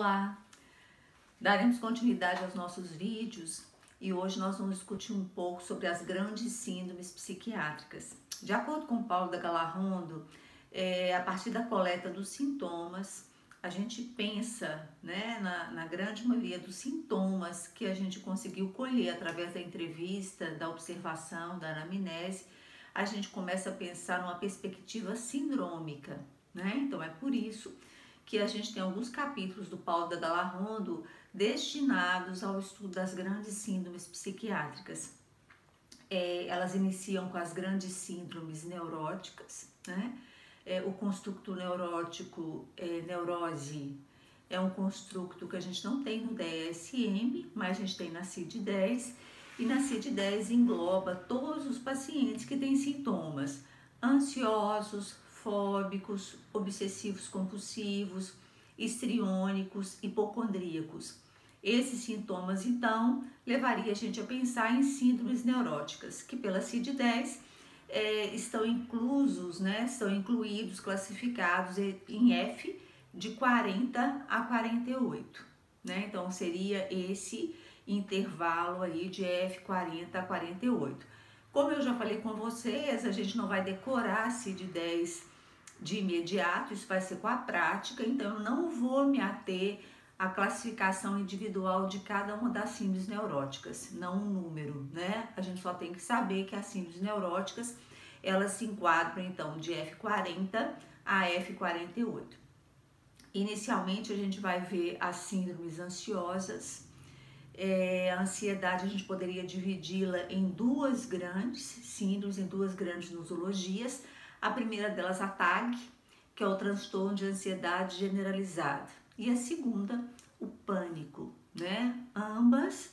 Olá! Daremos continuidade aos nossos vídeos e hoje nós vamos discutir um pouco sobre as grandes síndromes psiquiátricas. De acordo com Paulo da Galarrondo, a partir da coleta dos sintomas, a gente pensa, né, na grande maioria dos sintomas que a gente conseguiu colher através da entrevista, da observação, da anamnese, a gente começa a pensar numa perspectiva sindrômica, né? Então é por isso que a gente tem alguns capítulos do Paulo da Galarrondo destinados ao estudo das grandes síndromes psiquiátricas. Elas iniciam com as grandes síndromes neuróticas, né? O construto neurótico, neurose, é um construto que a gente não tem no DSM, mas a gente tem na CID-10, e na CID-10 engloba todos os pacientes que têm sintomas ansiosos, fóbicos, obsessivos compulsivos, histriônicos, hipocondríacos. Esses sintomas, então, levaria a gente a pensar em síndromes neuróticas, que pela CID-10 estão incluídos, classificados em F de 40 a 48, né? Então seria esse intervalo aí de F40 a 48. Como eu já falei com vocês, a gente não vai decorar a CID-10 de imediato, isso vai ser com a prática, então eu não vou me ater à classificação individual de cada uma das síndromes neuróticas, não um número, né? A gente só tem que saber que as síndromes neuróticas, elas se enquadram então de F40 a F48. Inicialmente a gente vai ver as síndromes ansiosas. A ansiedade a gente poderia dividi-la em duas grandes síndromes, em duas grandes nosologias. A primeira delas, a TAG, que é o transtorno de ansiedade generalizada, e a segunda, o pânico, né? Ambas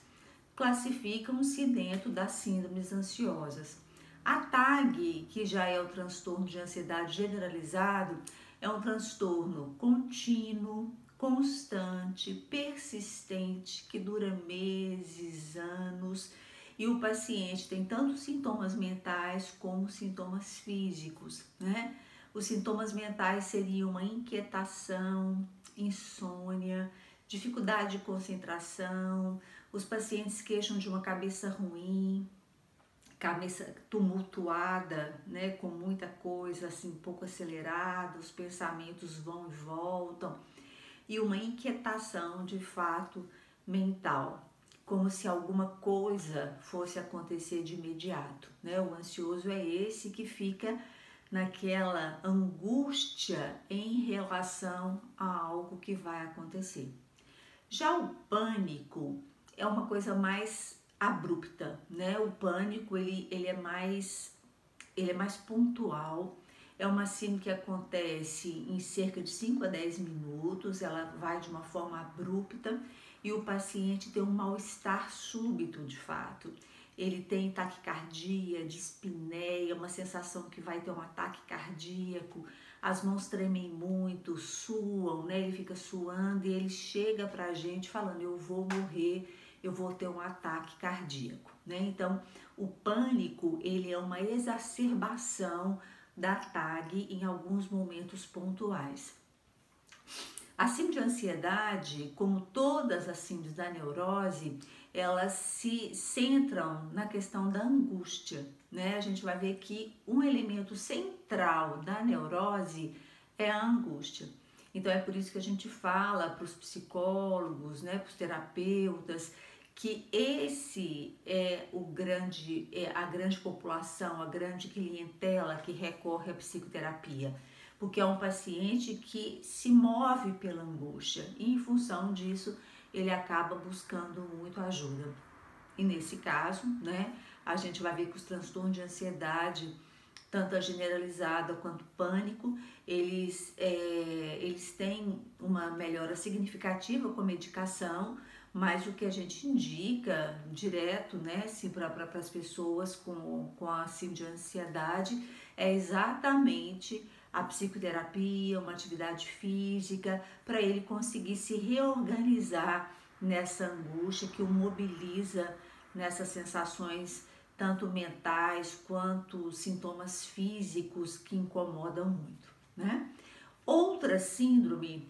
classificam-se dentro das síndromes ansiosas. A TAG, que já é o transtorno de ansiedade generalizado, é um transtorno contínuo, constante, persistente, que dura meses, anos, e o paciente tem tanto sintomas mentais como sintomas físicos, né? Os sintomas mentais seriam uma inquietação, insônia, dificuldade de concentração, os pacientes queixam de uma cabeça ruim, cabeça tumultuada, né, com muita coisa, assim, um pouco acelerada, os pensamentos vão e voltam, e uma inquietação de fato mental, como se alguma coisa fosse acontecer de imediato, né? O ansioso é esse que fica naquela angústia em relação a algo que vai acontecer. Já o pânico é uma coisa mais abrupta, né? O pânico ele é mais pontual. É uma síndrome que acontece em cerca de 5 a 10 minutos, ela vai de uma forma abrupta e o paciente tem um mal-estar súbito de fato. Ele tem taquicardia, dispneia, uma sensação que vai ter um ataque cardíaco, as mãos tremem muito, suam, né? Ele fica suando e ele chega pra gente falando: eu vou morrer, eu vou ter um ataque cardíaco, né? Então, o pânico, ele é uma exacerbação da TAG em alguns momentos pontuais. A síndrome de ansiedade, como todas as síndromes da neurose, elas se centram na questão da angústia, né? A gente vai ver que um elemento central da neurose é a angústia. Então é por isso que a gente fala para os psicólogos, né, para os terapeutas, que esse é a grande população, a grande clientela que recorre à psicoterapia, porque é um paciente que se move pela angústia e em função disso ele acaba buscando muito ajuda. E nesse caso, né, a gente vai ver que os transtornos de ansiedade, tanto a generalizada quanto o pânico, eles têm uma melhora significativa com a medicação, mas o que a gente indica direto, né, assim, para as pessoas com a síndrome de ansiedade é exatamente a psicoterapia, uma atividade física, para ele conseguir se reorganizar nessa angústia que o mobiliza nessas sensações tanto mentais quanto sintomas físicos que incomodam muito, né? Outra síndrome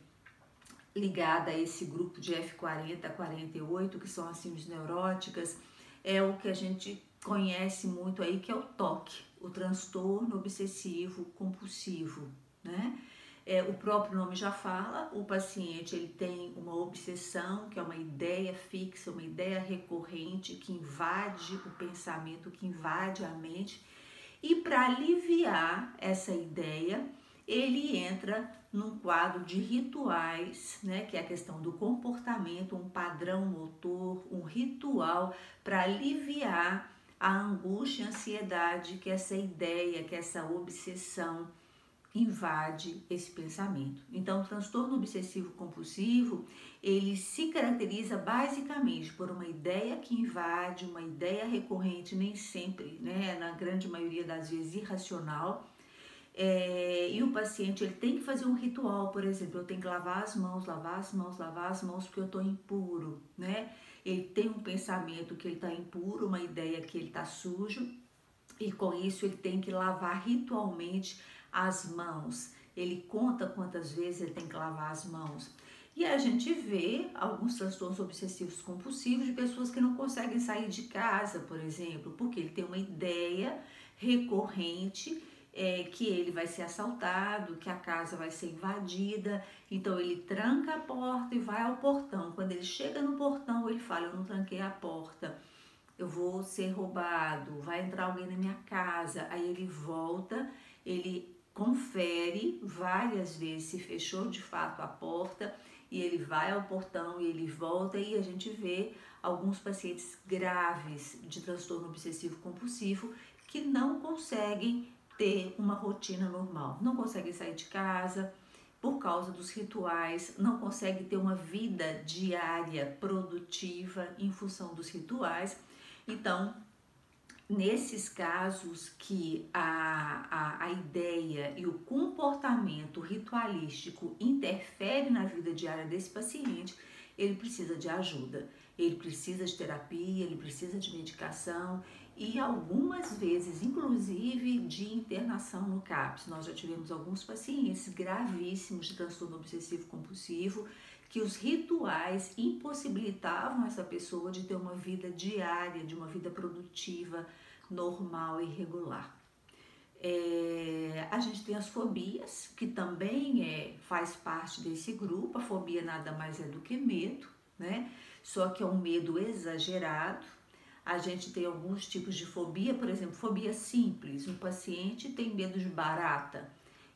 ligada a esse grupo de F40 a 48, que são as síndromes neuróticas, é o que a gente conhece muito aí, que é o TOC, o transtorno obsessivo compulsivo, né? O próprio nome já fala, o paciente ele tem uma obsessão, que é uma ideia fixa, uma ideia recorrente que invade o pensamento, que invade a mente, e para aliviar essa ideia, ele entra num quadro de rituais, né, que é a questão do comportamento, um padrão motor, um ritual para aliviar a angústia e a ansiedade que essa ideia, que essa obsessão invade esse pensamento. Então, o transtorno obsessivo compulsivo, ele se caracteriza basicamente por uma ideia que invade, uma ideia recorrente, nem sempre, né, na grande maioria das vezes irracional. E o paciente ele tem que fazer um ritual, por exemplo, eu tenho que lavar as mãos, lavar as mãos, lavar as mãos porque eu estou impuro, né? Ele tem um pensamento que ele está impuro, uma ideia que ele está sujo, e com isso ele tem que lavar ritualmente as mãos. Ele conta quantas vezes ele tem que lavar as mãos. E a gente vê alguns transtornos obsessivos compulsivos de pessoas que não conseguem sair de casa, por exemplo, porque ele tem uma ideia recorrente que ele vai ser assaltado, que a casa vai ser invadida, então ele tranca a porta e vai ao portão. Quando ele chega no portão, ele fala: eu não tranquei a porta, eu vou ser roubado, vai entrar alguém na minha casa. Aí ele volta, ele confere várias vezes se fechou de fato a porta, e ele vai ao portão e ele volta, e a gente vê alguns pacientes graves de transtorno obsessivo compulsivo que não conseguem ter uma rotina normal, não conseguem sair de casa por causa dos rituais, não conseguem ter uma vida diária produtiva em função dos rituais. Então, nesses casos que a ideia e o comportamento ritualístico interfere na vida diária desse paciente, ele precisa de ajuda, ele precisa de terapia, ele precisa de medicação e algumas vezes, inclusive, de internação no CAPS. Nós já tivemos alguns pacientes gravíssimos de transtorno obsessivo compulsivo que os rituais impossibilitavam essa pessoa de ter uma vida diária, de uma vida produtiva, normal e regular. A gente tem as fobias, que também faz parte desse grupo. A fobia nada mais é do que medo, né? Só que é um medo exagerado. A gente tem alguns tipos de fobia, por exemplo, fobia simples. Um paciente tem medo de barata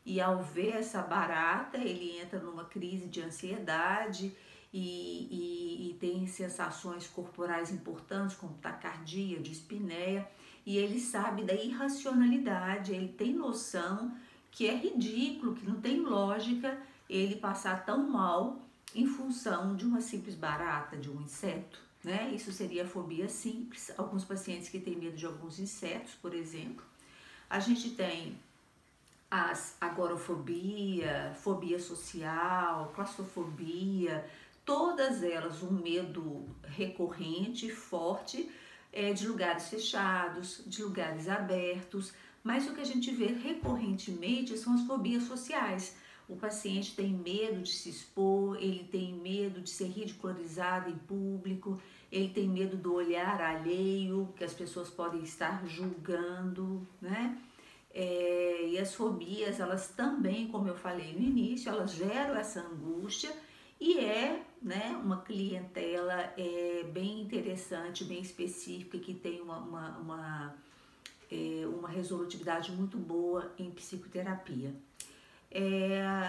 e ao ver essa barata ele entra numa crise de ansiedade e tem sensações corporais importantes como taquicardia, dispneia, e ele sabe da irracionalidade, ele tem noção que é ridículo, que não tem lógica ele passar tão mal em função de uma simples barata, de um inseto, né? Isso seria a fobia simples. Alguns pacientes que têm medo de alguns insetos, por exemplo. A gente tem as agorafobia, fobia social, claustrofobia, todas elas um medo recorrente, forte, de lugares fechados, de lugares abertos, mas o que a gente vê recorrentemente são as fobias sociais. O paciente tem medo de se expor, ele tem medo de ser ridicularizado em público, ele tem medo do olhar alheio, que as pessoas podem estar julgando, né? E as fobias, elas também, como eu falei no início, elas geram essa angústia e né, uma clientela bem interessante, bem específica, que tem uma resolutividade muito boa em psicoterapia.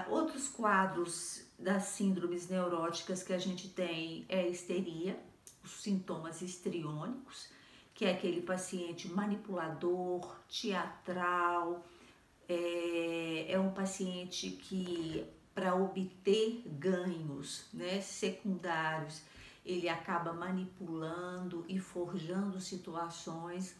Outros quadros das síndromes neuróticas que a gente tem é a histeria, os sintomas histriônicos, que é aquele paciente manipulador, teatral, é um paciente que, para obter ganhos, né, secundários, ele acaba manipulando e forjando situações.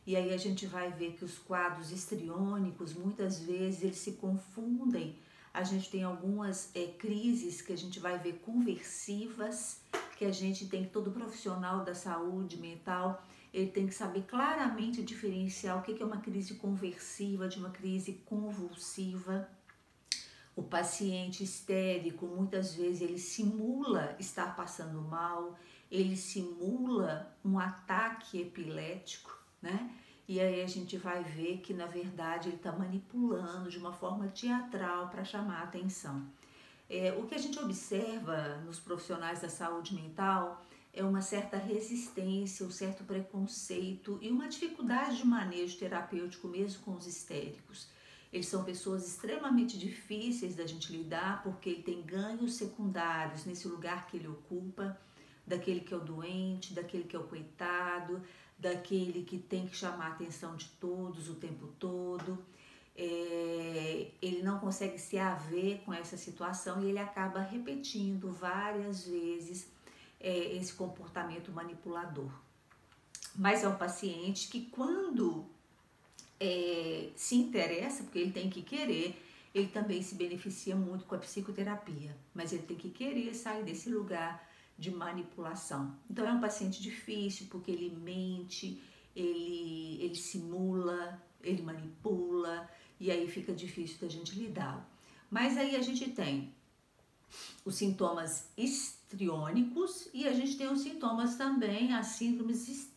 E aí a gente vai ver que os quadros histriônicos, muitas vezes, eles se confundem. A gente tem algumas crises que a gente vai ver conversivas, que a gente tem que, todo profissional da saúde mental, ele tem que saber claramente diferenciar o que é uma crise conversiva de uma crise convulsiva. O paciente histérico, muitas vezes, ele simula estar passando mal, ele simula um ataque epilético, né? E aí a gente vai ver que, na verdade, ele está manipulando de uma forma teatral para chamar a atenção. O que a gente observa nos profissionais da saúde mental é uma certa resistência, um certo preconceito e uma dificuldade de manejo terapêutico mesmo com os histéricos. Eles são pessoas extremamente difíceis da gente lidar porque ele tem ganhos secundários nesse lugar que ele ocupa, daquele que é o doente, daquele que é o coitado, daquele que tem que chamar a atenção de todos o tempo todo. Ele não consegue se haver com essa situação e ele acaba repetindo várias vezes esse comportamento manipulador. Mas é um paciente que, quando se interessa, porque ele tem que querer, ele também se beneficia muito com a psicoterapia, mas ele tem que querer sair desse lugar de manipulação. Então é um paciente difícil porque ele mente, ele simula, ele manipula e aí fica difícil da gente lidar. Mas aí a gente tem os sintomas histriônicos e a gente tem os sintomas também, as síndromes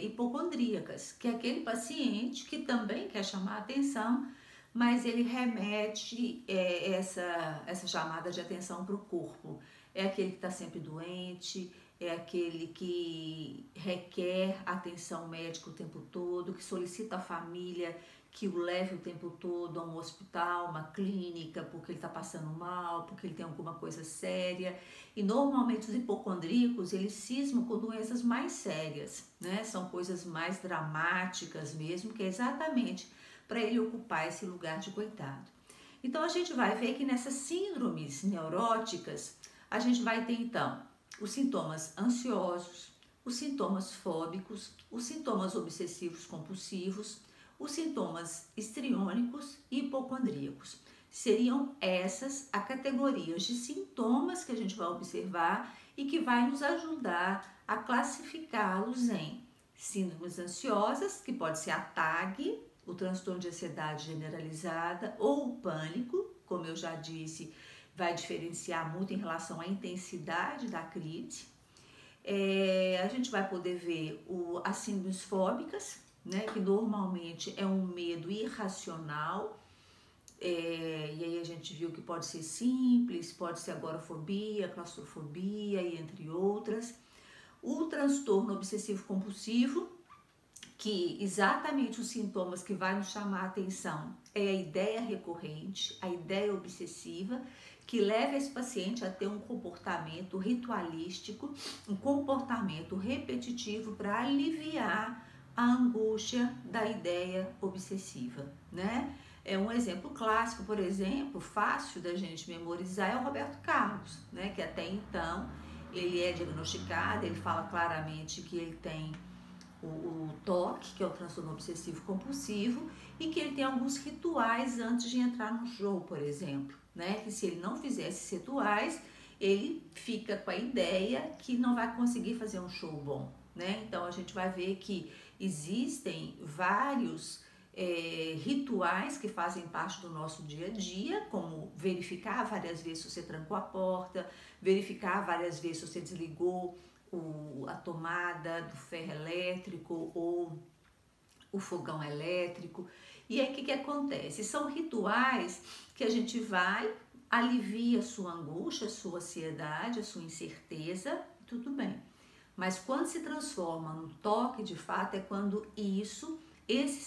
hipocondríacas, que é aquele paciente que também quer chamar a atenção, mas ele remete essa chamada de atenção para o corpo. É aquele que está sempre doente, é aquele que requer atenção médica o tempo todo, que solicita a família que o leve o tempo todo a um hospital, uma clínica, porque ele está passando mal, porque ele tem alguma coisa séria. E normalmente os hipocondríacos, eles cismam com doenças mais sérias, né? São coisas mais dramáticas mesmo, que é exatamente para ele ocupar esse lugar de coitado. Então a gente vai ver que nessas síndromes neuróticas, a gente vai ter então os sintomas ansiosos, os sintomas fóbicos, os sintomas obsessivos compulsivos, os sintomas histriônicos e hipocondríacos. Seriam essas as categorias de sintomas que a gente vai observar e que vai nos ajudar a classificá-los em síndromes ansiosas, que pode ser a TAG, o transtorno de ansiedade generalizada, ou o pânico, como eu já disse, vai diferenciar muito em relação à intensidade da crise. A gente vai poder ver as síndromes fóbicas, né, que normalmente é um medo irracional, e aí a gente viu que pode ser simples, pode ser agorafobia, claustrofobia e entre outras. O transtorno obsessivo compulsivo, que exatamente os sintomas que vai nos chamar a atenção é a ideia recorrente, a ideia obsessiva, que leva esse paciente a ter um comportamento ritualístico, um comportamento repetitivo para aliviar a angústia da ideia obsessiva, né? Um exemplo clássico, por exemplo, fácil da gente memorizar é o Roberto Carlos, né? Que até então ele é diagnosticado, ele fala claramente que ele tem o TOC, que é o transtorno obsessivo compulsivo, e que ele tem alguns rituais antes de entrar no show, por exemplo, né? Que se ele não fizer esses rituais, ele fica com a ideia que não vai conseguir fazer um show bom, né? Então a gente vai ver que existem vários rituais que fazem parte do nosso dia a dia, como verificar várias vezes se você trancou a porta, verificar várias vezes se você desligou a tomada do ferro elétrico ou o fogão elétrico. E aí o que acontece? São rituais que a gente vai, alivia a sua angústia, a sua ansiedade, a sua incerteza, tudo bem. Mas quando se transforma num toque de fato é quando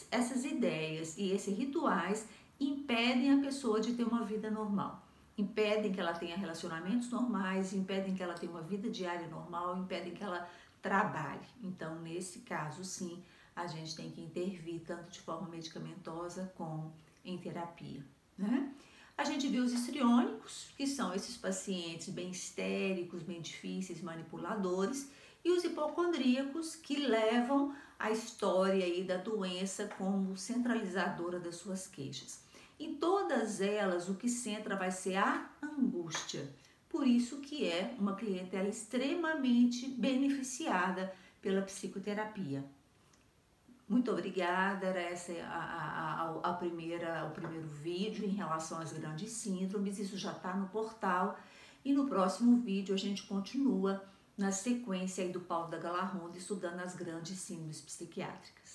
essas ideias e esses rituais impedem a pessoa de ter uma vida normal. Impedem que ela tenha relacionamentos normais, impedem que ela tenha uma vida diária normal, impedem que ela trabalhe. Então, nesse caso, sim, a gente tem que intervir tanto de forma medicamentosa como em terapia, né? A gente viu os histriônicos, que são esses pacientes bem histéricos, bem difíceis, manipuladores, e os hipocondríacos, que levam a história aí da doença como centralizadora das suas queixas. Em todas elas, o que centra vai ser a angústia. Por isso que é uma clientela extremamente beneficiada pela psicoterapia. Muito obrigada, era essa o primeiro vídeo em relação às grandes síndromes, isso já está no portal, e no próximo vídeo a gente continua na sequência aí do Paulo da Galarronda, estudando as grandes síndromes psiquiátricas.